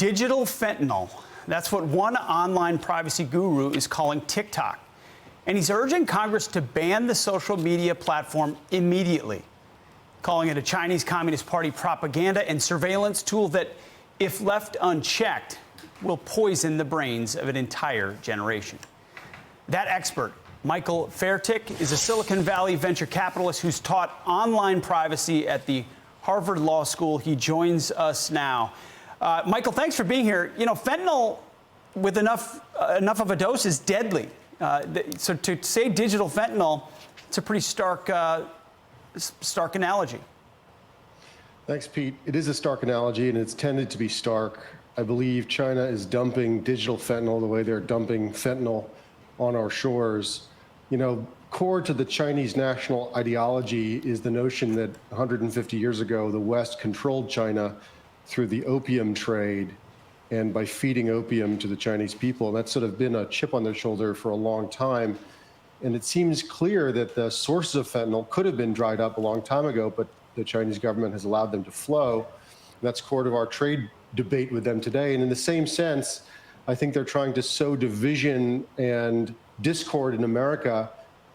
Digital fentanyl. That's what one online privacy guru is calling TikTok. And he's urging Congress to ban the social media platform immediately, calling it a Chinese Communist Party propaganda and surveillance tool that, if left unchecked, will poison the brains of an entire generation. That expert, Michael Fertik, is a Silicon Valley venture capitalist who's taught online privacy at the Harvard Law School. He joins us now. Michael, thanks for being here. You know, fentanyl with enough of a dose is deadly. So to say digital fentanyl, it's a pretty stark analogy. Thanks, Pete. It is a stark analogy, and it's tended to be stark. I believe China is dumping digital fentanyl the way they're dumping fentanyl on our shores. You know, core to the Chinese national ideology is the notion that 150 years ago, the West controlled China through the opium trade and by feeding opium to the Chinese people. And that's sort of been a chip on their shoulder for a long time. And it seems clear that the sources of fentanyl could have been dried up a long time ago, but the Chinese government has allowed them to flow. And that's core to our trade debate with them today. And in the same sense, I think they're trying to sow division and discord in America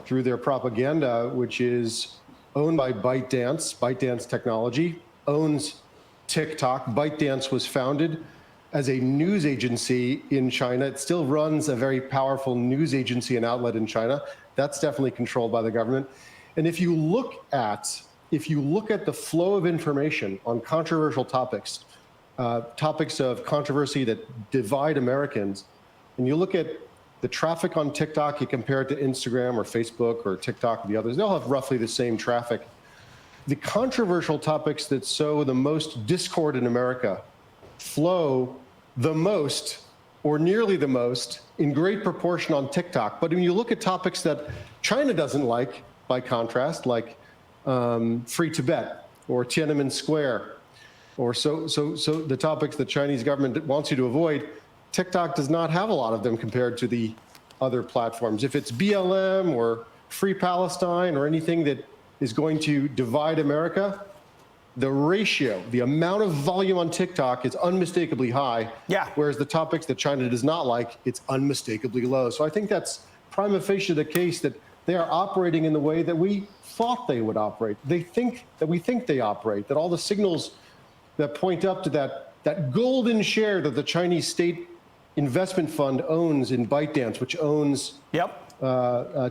through their propaganda, which is owned by ByteDance. ByteDance Technology owns TikTok. ByteDance was founded as a news agency in China. It still runs a very powerful news agency and outlet in China. That's definitely controlled by the government. And if you look at the flow of information on controversial topics, topics of controversy that divide Americans, and you look at the traffic on TikTok, you compare it to Instagram or Facebook or TikTok or the others, they'll have roughly the same traffic. The controversial topics that sow the most discord in America flow the most, or nearly the most, in great proportion on TikTok. But when you look at topics that China doesn't like, by contrast, like Free Tibet or Tiananmen Square, or so the topics the Chinese government wants you to avoid, TikTok does not have a lot of them compared to the other platforms. If it's BLM or Free Palestine or anything that is going to divide America, the ratio, the amount of volume on TikTok is unmistakably high, whereas the topics that China does not like, it's unmistakably low. So I think that's prima facie the case that they are operating in the way that we thought they would operate. We think they operate, that all the signals that point up to that golden share that the Chinese state investment fund owns in ByteDance, which owns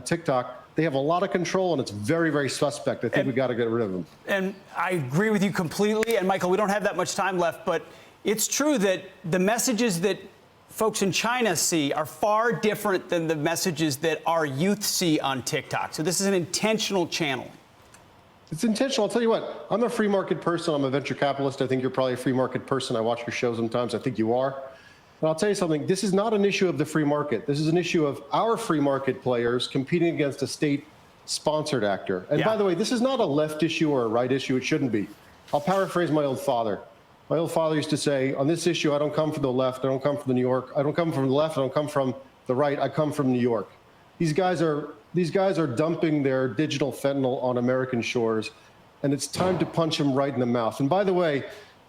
TikTok, they have a lot of control, and it's very, very suspect. I think we got to get rid of them. And I agree with you completely. And Michael, we don't have that much time left, but it's true that the messages that folks in China see are far different than the messages that our youth see on TikTok. So this is an intentional channel. It's intentional. I'll tell you what, I'm a free market person. I'm a venture capitalist. I think you're probably a free market person. I watch your show sometimes. I think you are. And I'll tell you something, this is not an issue of the free market. This is an issue of our free market players competing against a state-sponsored actor. And by the way, this is not a left issue or a right issue. It shouldn't be. I'll paraphrase my old father. My old father used to say, on this issue, I don't come from the left. I don't come from New York. I don't come from the left. I don't come from the right. I come from New York. These guys are dumping their digital fentanyl on American shores, and it's time to punch them right in the mouth. And by the way,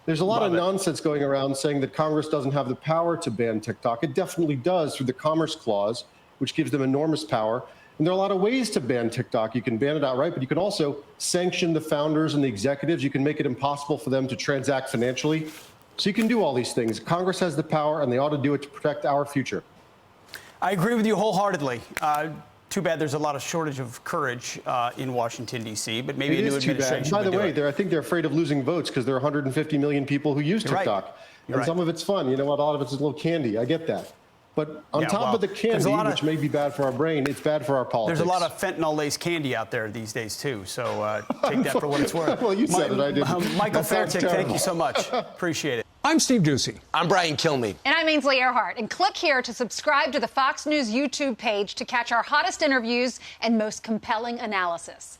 there's a lot of nonsense going around saying that Congress doesn't have the power to ban TikTok. It definitely does through the Commerce Clause, which gives them enormous power. And there are a lot of ways to ban TikTok. You can ban it outright, but you can also sanction the founders and the executives. You can make it impossible for them to transact financially. So you can do all these things. Congress has the power, and they ought to do it to protect our future. I agree with you wholeheartedly. Too bad there's a lot of shortage of courage in Washington, D.C., but maybe a new administration. By the way, I think they're afraid of losing votes because there are 150 million people who use TikTok. And some of it's fun. You know what? A lot of it's a little candy. I get that. But on top of the candy, which may be bad for our brain, it's bad for our politics. There's a lot of fentanyl-laced candy out there these days, too. So take that for what it's worth. Well, you said it. I didn't. Michael Fertik, thank you so much. Appreciate it. I'm Steve Doocy. I'm Brian Kilmeade. And I'm Ainsley Earhart. And click here to subscribe to the Fox News YouTube page to catch our hottest interviews and most compelling analysis.